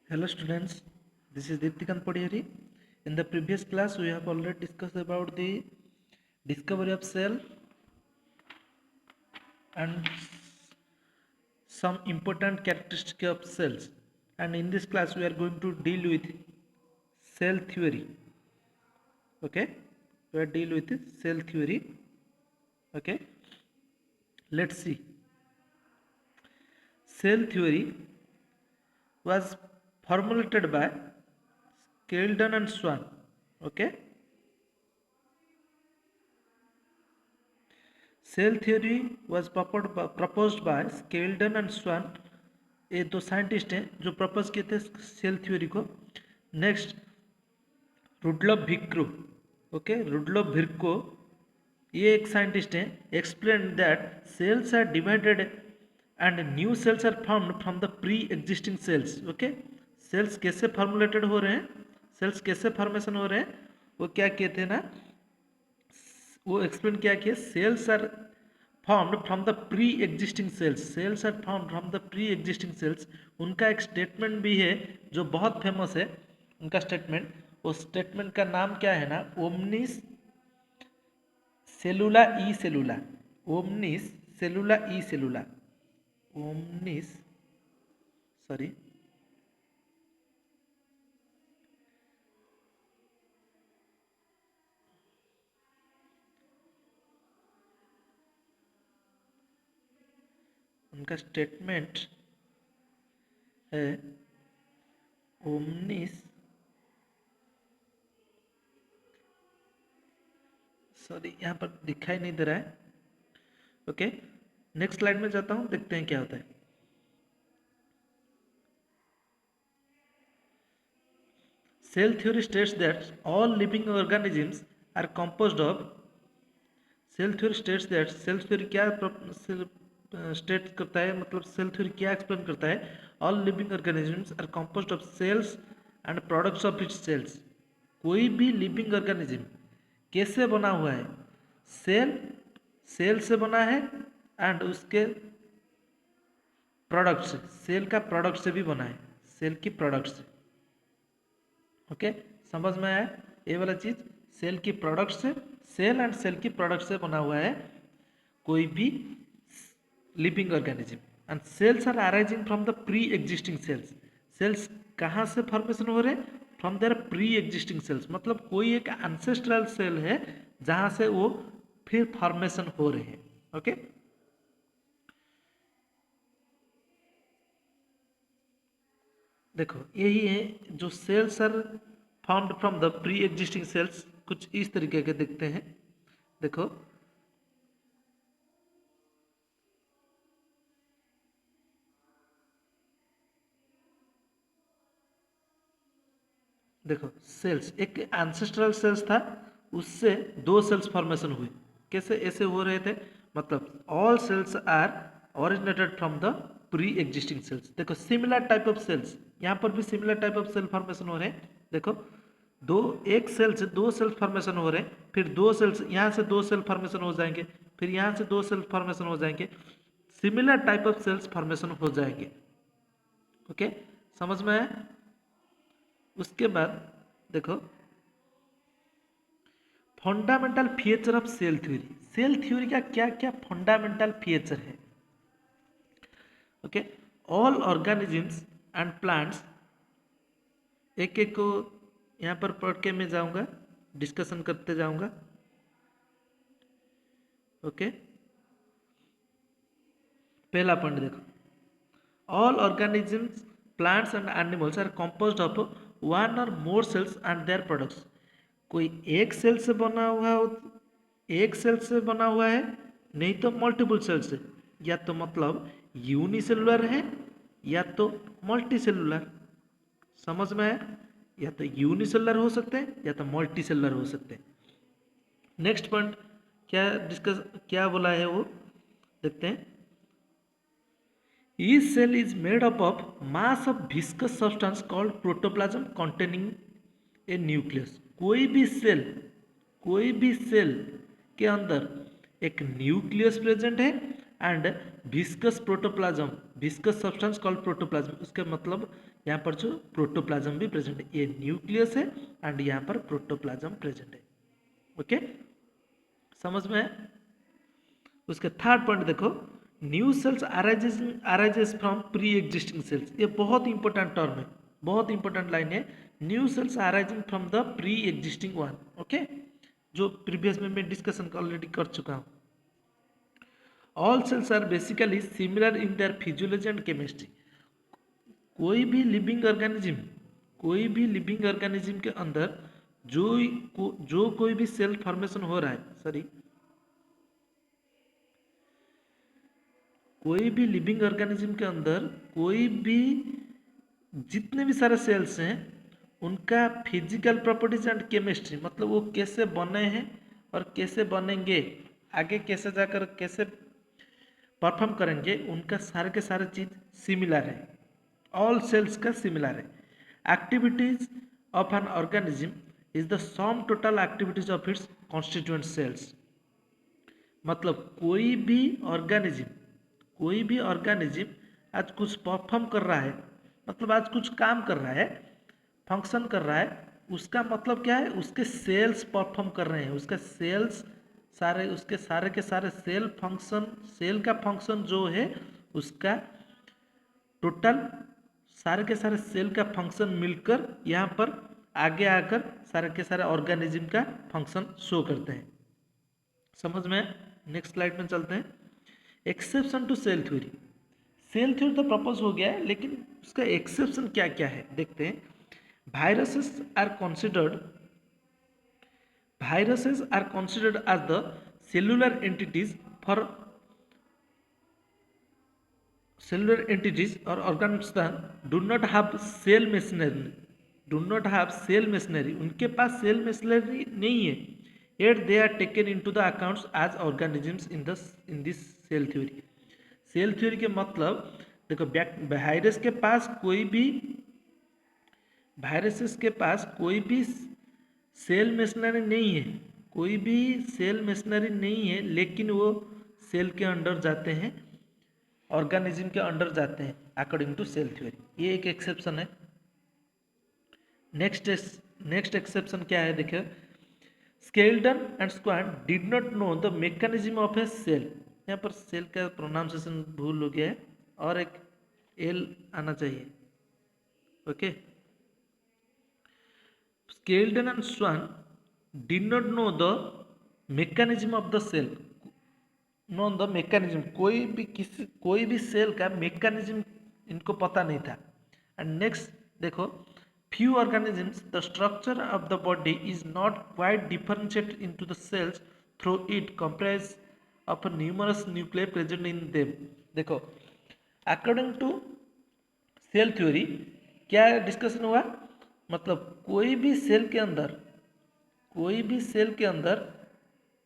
Hello students, this is Deeptikant Podheri. In the previous class we have already discussed about the discovery of cell and some important characteristics of cells, and in this class we are going to deal with cell theory. Okay, we are deal with cell theory. Okay, let's see. Cell theory was formulated by Skeldon and Swan. Okay, cell theory was proposed by Skeldon and Swan. ये दो scientist हैं जो propose किए थे cell theory को. Next Rudolf भिक्रो. Okay, Rudolf Virchow ये एक साइंटिस्ट हैं. Explain that cells are divided and new cells are formed from the pre existing cells. Okay, cells कैसे फॉर्मुलेटेड हो रहे हैं, सेल्स कैसे फॉर्मेशन हो रहे हैं, वो क्या किए थे ना, वो एक्सप्लेन क्या किया. Cells are formed from the pre existing cells. Cells are formed from the pre existing cells. उनका एक स्टेटमेंट भी है जो बहुत फेमस है. उनका स्टेटमेंट, उस स्टेटमेंट का नाम क्या है ना, ओमनिस सेलुला ई सेलुला. ओमनिस सेलुला ई सेलुला. ओमनिस सॉरी उनका स्टेटमेंट है ओमनिस, सॉरी यहाँ पर दिखाई नहीं दे रहा है. ओके, नेक्स्ट स्लाइड में जाता हूँ, देखते हैं क्या होता है. Cell theory states that all living organisms are composed of. Cell theory states that, cell theory क्या स्टेट करता है, मतलब सेल थ्योरी क्या एक्सप्लेन करता है. All living organisms are composed of cells and products of its cells. कोई भी living organism कैसे बना हुआ है, सेल, सेल से बना है एंड उसके प्रोडक्ट से, सेल का प्रोडक्ट से भी बना है, सेल की प्रोडक्ट से. ओके, समझ में आया ये वाला चीज. सेल की प्रोडक्ट से, सेल एंड सेल की प्रोडक्ट से बना हुआ है कोई भी living organism. And cells are arising from the pre existing cells. Cells कहाँ से फॉर्मेशन हो रहे हैं, from there pre existing cells. मतलब कोई एक एंसेस्ट्रल सेल है जहाँ से वो फिर फॉर्मेशन हो रहे हैं. ओके, देखो यही है जो cells are found from the pre existing cells. कुछ इस तरीके के दिखते हैं. देखो देखो सेल्स, एक एंसेस्ट्रल सेल्स था, उससे दो सेल्स फॉर्मेशन हुए. कैसे ऐसे हो रहे थे, मतलब all cells are originated from the pre existing cells. देखो सिमिलर टाइप ऑफ सेल्स, यहाँ पर भी similar type of cell formation हो रहे हैं. देखो दो, एक सेल से दो सेल फॉर्मेशन हो रहे हैं, फिर दो सेल्स यहाँ से दो सेल फॉर्मेशन हो जाएंगे, फिर यहाँ से दो सेल फॉर्मेशन हो जाएंगे. Similar type of cells formation हो जाएंगे. ओके, समझ में आया. उसके बाद देखो fundamental feature of cell theory. Cell theory का क्या क्या फंडामेंटल फीचर है. Okay, all organisms and plants, एक एक को यहाँ पर पढ़ के मैं जाऊंगा, डिस्कशन करते जाऊंगा. ओके, पहला पॉइंट देखो, all organisms plants and animals are composed of one और more cells and their products. कोई एक सेल से बना हुआ, एक सेल से बना हुआ है, नहीं तो मल्टीपल सेल से. या तो मतलब यूनिसेलुलर है या तो मल्टी सेलुलर. समझ में है, या तो यूनिसेलुलर हो सकते हैं या तो मल्टी सेलुलर हो सकते हैं. नेक्स्ट पॉइंट क्या डिस्कस, क्या बोला है वो देखते हैं. Each cell is made up of mass of viscous substance called protoplasm containing a nucleus. कोई भी सेल के अंदर एक न्यूक्लियस प्रेजेंट है and viscous protoplasm, viscous substance called protoplasm, उसके मतलब यहाँ पर जो प्रोटोप्लाज्म भी प्रेजेंट है, ये न्यूक्लियस है एंड यहाँ पर प्रोटोप्लाज्म प्रेजेंट है। ओके, समझ में है? उसके थर्ड पॉइंट देखो, new cells arises from pre existing cells. ये बहुत इंपॉर्टेंट टर्म है, बहुत इंपॉर्टेंट लाइन है। New cells arising from the pre existing one. Okay, जो प्रीवियस में मैं डिस्कशन ऑलरेडी कर चुका हूँ। All cells are basically similar in their physiology and chemistry. कोई भी लिविंग ऑर्गेनिज्म, कोई भी लिविंग ऑर्गेनिज्म के अंदर जो कोई भी सेल फॉर्मेशन हो रहा है, सॉरी, कोई भी लिविंग ऑर्गेनिज्म के अंदर कोई भी जितने भी सारे सेल्स हैं उनका फिजिकल प्रॉपर्टीज एंड केमिस्ट्री, मतलब वो कैसे बने हैं और कैसे बनेंगे, आगे कैसे जाकर कैसे परफॉर्म करेंगे, उनका सारे के सारे चीज सिमिलर है। ऑल सेल्स का सिमिलर है। Activities of an organism is the sum total activities of its constituent cells. मतलब कोई भी ऑर्गेनिज्म आज कुछ परफॉर्म कर रहा है, मतलब आज कुछ काम कर रहा है, फंक्शन कर रहा है, उसका मतलब क्या है, उसके सेल्स परफॉर्म कर रहे हैं, उसके सेल्स सारे, उसके सारे के सारे सेल फंक्शन, सेल का फंक्शन जो है उसका टोटल सारे के सारे सेल का फंक्शन मिलकर यहाँ पर आगे आकर सारे के सारे ऑर्गेनिज्म का फंक्शन शो करते हैं। समझ में? नेक्स्ट स्लाइड में चलते हैं। Exception to cell theory. Cell theory तो प्रपोज हो गया है, लेकिन उसका एक्सेप्शन क्या क्या है देखते हैं। Viruses are considered as the cellular entities or organs that do not have cell machinery, उनके पास सेल मशीनरी नहीं है, yet they are taken into the accounts as organisms in this cell theory. Cell theory के मतलब देखो, viruses के पास कोई भी cell machinery नहीं है, कोई भी सेल मशीनरी नहीं है, लेकिन वो सेल के अंडर जाते हैं, ऑर्गेनिज्म के अंडर जाते हैं अकॉर्डिंग टू सेल थ्योरी। ये एक एक्सेप्शन है। नेक्स्ट एक्सेप्शन क्या है देखिए, Schleiden and Schwann did not know the mechanism of a cell. यहाँ पर सेल का प्रोनाउंसिएशन भूल हो गया है और एक एल आना चाहिए। Okay, Schleiden and Schwann did not know the mechanism of the cell. Know the mechanism, कोई भी सेल का मैकेनिज्म इनको पता नहीं था। एंड नेक्स्ट देखो, few organisms the structure of the body is not quite differentiated into the cells through it comprise of a numerous nuclei present in them। देखो, according to cell theory क्या discussion हुआ, मतलब कोई भी cell के अंदर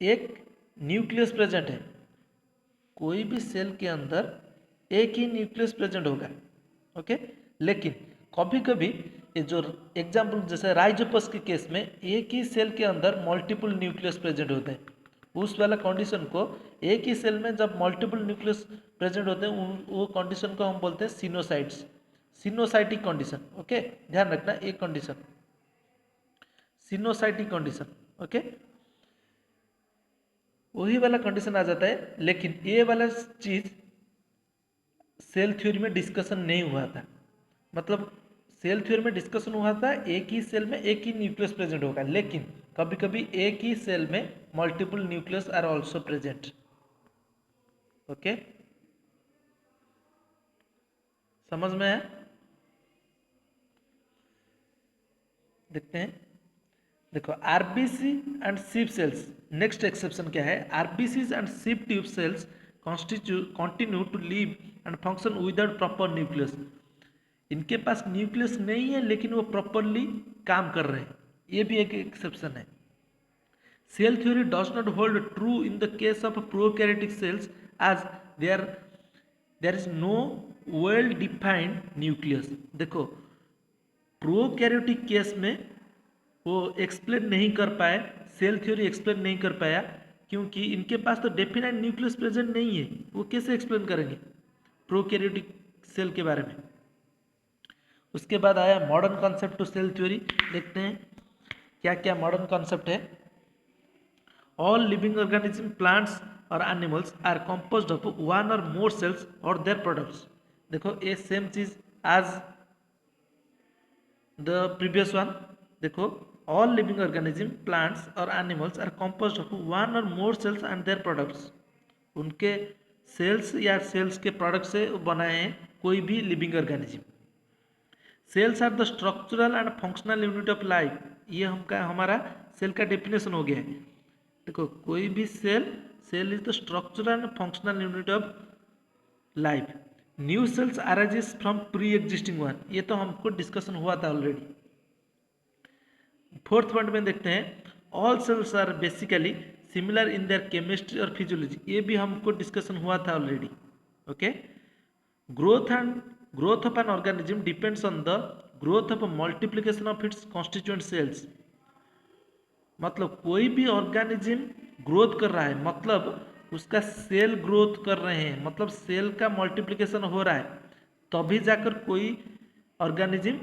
एक न्यूक्लियस प्रेजेंट है, कोई भी सेल के अंदर एक ही न्यूक्लियस प्रेजेंट होगा। ओके, लेकिन कभी कभी ये जो एग्जाम्पल जैसे राइजोपस के केस में एक ही सेल के अंदर मल्टीपल न्यूक्लियस प्रेजेंट होते हैं, उस वाला कंडीशन को, एक ही सेल में जब मल्टीपल न्यूक्लियस प्रेजेंट होते हैं वो कंडीशन को हम बोलते हैं सिनोसाइटिक कंडीशन। ओके, ध्यान रखना एक कंडीशन, सिनोसाइटिक कंडीशन। ओके, वही वाला कंडीशन आ जाता है, लेकिन ये वाला चीज सेल थ्योरी में डिस्कशन नहीं हुआ था। मतलब सेल थ्योरी में डिस्कशन हुआ था एक ही सेल में एक ही न्यूक्लियस प्रेजेंट होगा, लेकिन कभी कभी एक ही सेल में multiple nucleus are also present. Okay, समझ में है? देखते हैं, देखो RBC and sieve cells. Next exception क्या है, RBC and sieve tube cells continue to live and function without proper nucleus. इनके पास न्यूक्लियस नहीं है लेकिन वो प्रॉपरली काम कर रहे हैं, ये भी एक एक्सेप्शन है। Cell theory does not hold true in the case of prokaryotic cells as there is no well defined nucleus. देखो, प्रोकैरियोटिक केस में वो एक्सप्लेन नहीं कर पाए, सेल थ्योरी एक्सप्लेन नहीं कर पाया क्योंकि इनके पास तो डेफिनेट न्यूक्लियस प्रेजेंट नहीं है, वो कैसे एक्सप्लेन करेंगे प्रोकैरियोटिक सेल के बारे में। उसके बाद आया modern concept to cell theory. देखते हैं क्या क्या मॉडर्न कॉन्सेप्ट है। ऑल लिविंग ऑर्गेनिज्म प्लांट्स और animals are composed of one और मोर सेल्स और देयर प्रोडक्ट्स। देखो ये सेम चीज आज द प्रीवियस वन। देखो ऑल लिविंग ऑर्गेनिज्म प्लांट्स और animals are composed of one और more cells and their products. उनके सेल्स या सेल्स के प्रोडक्ट से बनाए हैं कोई भी living organism. Sales are the structural and functional unit of life. ये हमारा सेल का डेफिनेशन हो गया है। देखो कोई भी cell is the structural and functional unit of life. New cells arises from pre existing one. ये तो हमको डिस्कशन हुआ था ऑलरेडी। फोर्थ पॉइंट में देखते हैं all cells are basically similar in their chemistry और फिजियोलॉजी। ये भी हमको डिस्कशन हुआ था already. Okay, growth of an organism depends on the growth of a multiplication of its constituent cells। मतलब कोई भी ऑर्गेनिज्म ग्रोथ कर रहा है मतलब उसका सेल ग्रोथ कर रहे हैं, मतलब सेल का मल्टीप्लिकेशन हो रहा है, तभी जाकर कोई ऑर्गेनिज्म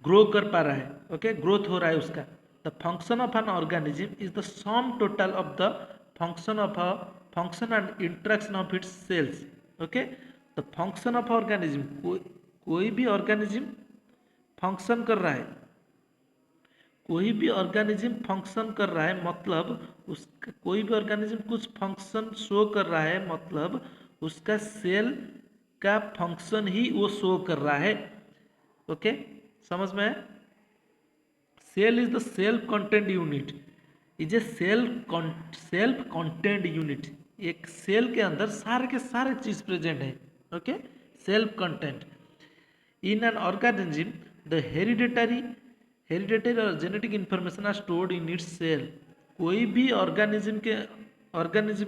ग्रो कर पा रहा है। ओके, ग्रोथ हो रहा है उसका। The function of an organism is the sum total of the function and interaction of its cells. Okay, the function of organism, कोई भी ऑर्गेनिज्म फंक्शन कर रहा है, कोई भी ऑर्गेनिज्म फंक्शन कर रहा है मतलब उसका कोई भी ऑर्गेनिज्म कुछ फंक्शन शो कर रहा है मतलब उसका सेल का फंक्शन ही वो शो कर रहा है। ओके, समझ में? Cell is the self content unit, is a self content unit. एक सेल के अंदर सारे के सारे चीज प्रेजेंट है। Okay, self content. In an organism the hereditary और genetic information are stored in its cell. कोई भी ऑर्गेनिज्म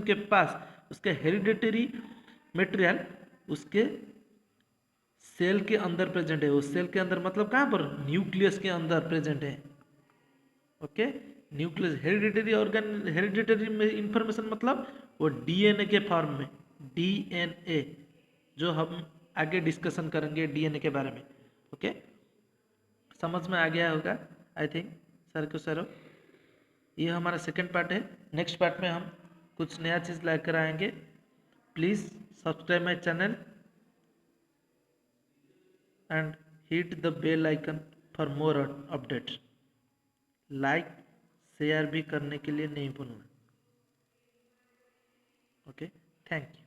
के पास उसके हेरिडेटरी मटेरियल उसके सेल के अंदर प्रेजेंट है। वो सेल के अंदर मतलब कहाँ पर? न्यूक्लियस के अंदर प्रेजेंट है। ओके, न्यूक्लियस हेरिडिटरी में इंफॉर्मेशन मतलब वो डीएनए के फॉर्म में, डीएनए जो हम आगे डिस्कशन करेंगे डीएनए के बारे में। ओके, समझ में आ गया होगा आई थिंक सर को सर। ये हमारा सेकंड पार्ट है। नेक्स्ट पार्ट में हम कुछ नया चीज़ लेकर आएंगे। Please subscribe my channel and hit the bell icon for more updates। Like share भी करने के लिए नहीं भूलना। Okay, thank you.